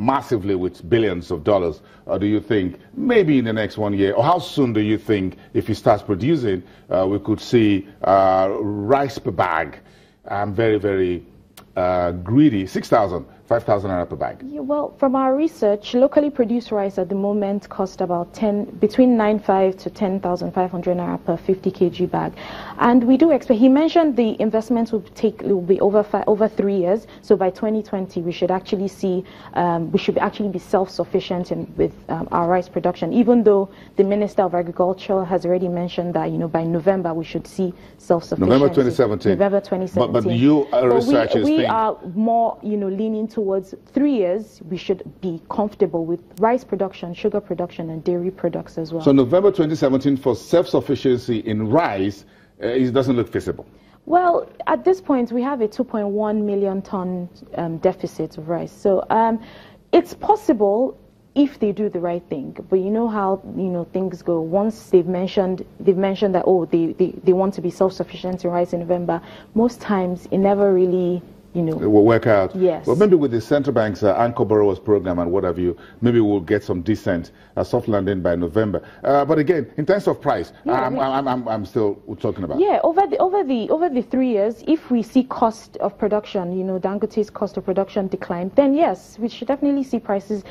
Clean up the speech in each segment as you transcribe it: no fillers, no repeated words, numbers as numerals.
massively with billions of dollars? Or do you think maybe in the next 1 year, or how soon do you think if he starts producing, we could see rice per bag? I'm very, very greedy, 6,000, 5,000 naira per bag. Yeah, well, from our research, locally produced rice at the moment cost about between 9,500 to 10,500 naira per 50 kg bag, and we do expect. He mentioned the investments will be over 3 years. So by 2020, we should actually see we should actually be self-sufficient with our rice production. Even though the Minister of Agriculture has already mentioned that by November we should see self-sufficiency. November 2017. November 2017. But you researchers we are more leaning towards 3 years. We should be comfortable with rice production, sugar production, and dairy products as well. So November 2017 for self-sufficiency in rice, it doesn't look feasible. Well, at this point, we have a 2.1 million ton deficit of rice. So it's possible if they do the right thing. But you know how things go. Once they've mentioned that they want to be self-sufficient in rice in November, most times it never really it will work out. Yes. Well, maybe with the central bank's anchor borrowers program and what have you, maybe we'll get some decent soft landing by November. But again, in terms of price, I'm still talking about. Yeah, over the 3 years, if we see cost of production, Dangote's cost of production decline, then yes, we should definitely see prices,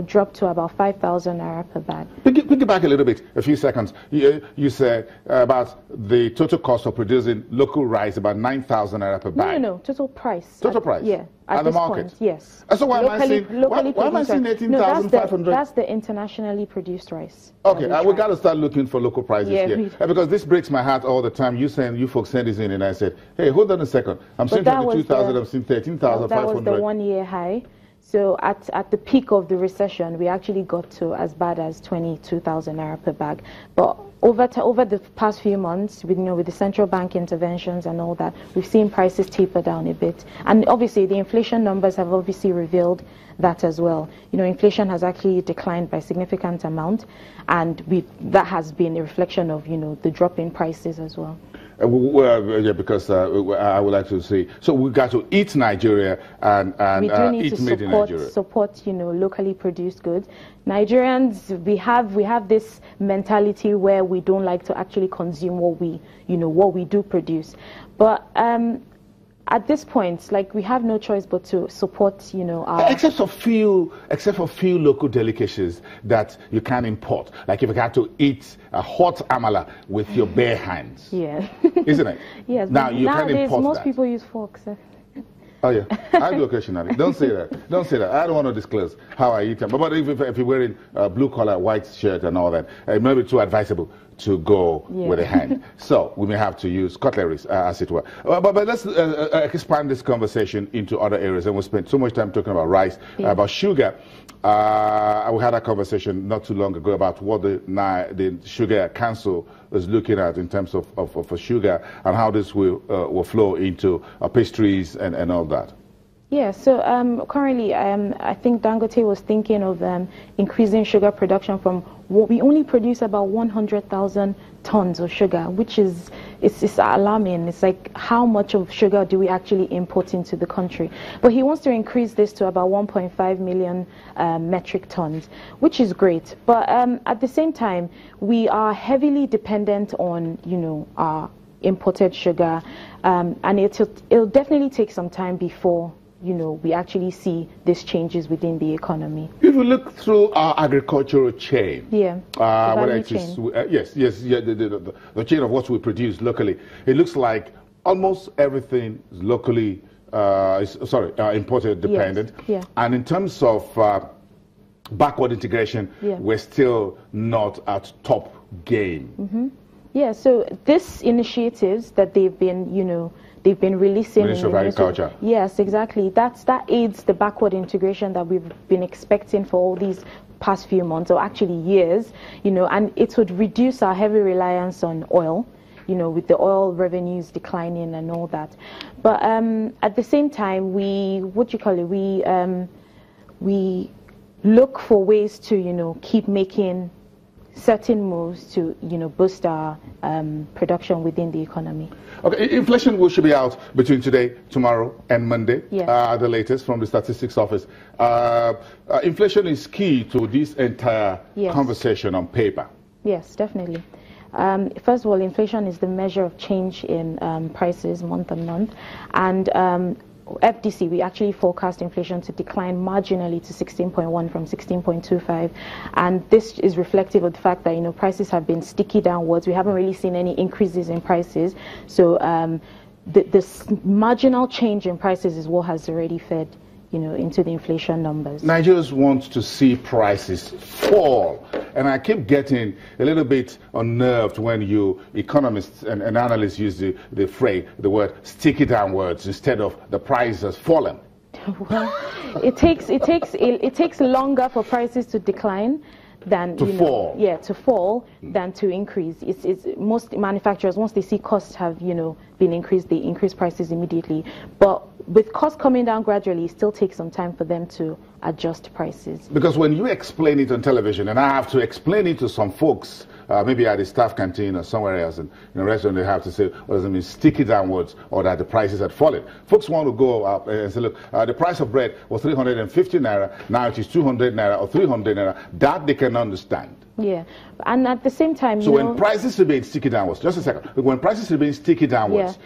drop to about 5,000 naira per bag. Pick it back a little bit, a few seconds. You said about the total cost of producing local rice, about 9,000 naira per bag. No, total price. Total price? Yeah. At the market? Point, yes. So why am I seeing 18,500? No, that's the internationally produced rice. Okay, we got to start looking for local prices here. Because this breaks my heart all the time. You folks send this in, and I said, hey, hold on a second. I'm seeing 22,000, I'm seeing 13,500. That was the 1 year high. So at the peak of the recession, we actually got to as bad as 22,000 naira per bag. But over the past few months, with the central bank interventions and all that, we've seen prices taper down a bit. And obviously, the inflation numbers have obviously revealed that as well. Inflation has actually declined by a significant amount, and that has been a reflection of the drop in prices as well. Yeah, because I would like to see. So we got to eat Nigeria and we do need eat to made in Nigeria. Support locally produced goods. Nigerians, we have this mentality where we don't like to actually consume what we do produce, but at this point, we have no choice but to support, our... Except for few local delicacies that you can import. Like if you had to eat a hot amala with your bare hands. Yeah. Isn't it? Yes. Now you can import most people use forks. Oh yeah, I do occasionally. Don't say that. Don't say that. I don't want to disclose how I eat them. But if you're wearing a blue collar, white shirt and all that, it may be too advisable to go with a hand. So we may have to use cutleries, as it were. But let's expand this conversation into other areas. And we spent so much time talking about rice, about sugar. We had a conversation not too long ago about what the Sugar Council is looking at in terms of sugar and how this will flow into pastries and all that. Yeah, so currently I think Dangote was thinking of increasing sugar production from what we only produce about 100,000 tons of sugar, which is it's alarming. It's like, how much of sugar do we actually import into the country? But he wants to increase this to about 1.5 million metric tons, which is great. But at the same time, we are heavily dependent on our imported sugar, and it'll definitely take some time before we actually see these changes within the economy. If we look through our agricultural chain, the chain of what we produce locally, it looks like almost everything is locally, imported dependent. Yes. And in terms of backward integration, we're still not at top game. Yeah, so these initiatives that they've been releasing. Ministry of Agriculture. Yes, exactly. That aids the backward integration that we've been expecting for all these past few months, or actually years, and it would reduce our heavy reliance on oil, with the oil revenues declining and all that. But at the same time, we look for ways to, keep making certain moves to, boost our production within the economy. Okay, inflation should be out between today, tomorrow, and Monday, Yes. the latest from the Statistics Office. Inflation is key to this entire Yes. conversation on paper. Yes, definitely. First of all, inflation is the measure of change in prices month on month, and FDC, we actually forecast inflation to decline marginally to 16.1 from 16.25, and this is reflective of the fact that prices have been sticky downwards. We haven't really seen any increases in prices, so this marginal change in prices is what has already fed into the inflation numbers. Nigerians want to see prices fall, and I keep getting a little bit unnerved when you economists and analysts use the word sticky downwards instead of the price has fallen. Well, it takes longer for prices to decline than to fall than to increase. It's most manufacturers, once they see costs have been increased, they increase prices immediately. But with costs coming down gradually, it still takes some time for them to adjust prices. Because when you explain it on television, and I have to explain it to some folks, maybe at the staff canteen or somewhere else, and in a restaurant, they have to say, what does it mean, sticky downwards, or that the prices had fallen. Folks want to go up and say, look, the price of bread was 350 naira, now it is 200 naira or 300 naira. That they can understand. Yeah, and at the same time, so when prices remain sticky downwards, just a second, when prices remain sticky downwards,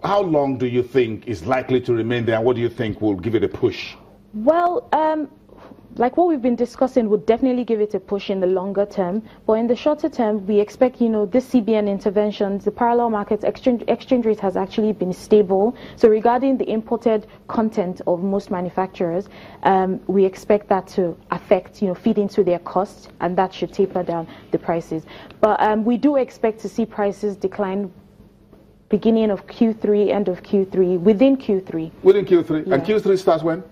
how long do you think is likely to remain there, and what do you think will give it a push? Well, like what we've been discussing would definitely give it a push in the longer term, but in the shorter term, we expect, this CBN interventions, the parallel markets, exchange rate has actually been stable. So regarding the imported content of most manufacturers, we expect that to affect, feed into their costs, and that should taper down the prices. But we do expect to see prices decline beginning of Q3, end of Q3, within Q3. Within Q3? Yeah. And Q3 starts when?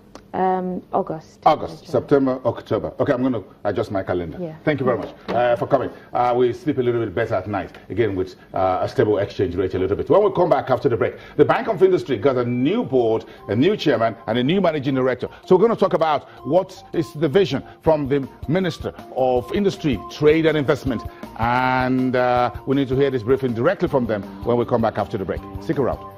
August. September, October. Okay, I'm going to adjust my calendar. Yeah. Thank you very much for coming. We sleep a little bit better at night, again with a stable exchange rate a little bit. When we come back after the break, the Bank of Industry got a new board, a new chairman, and a new managing director. So we're going to talk about what is the vision from the Minister of Industry, Trade and Investment. And we need to hear this briefing directly from them when we come back after the break. Stick around.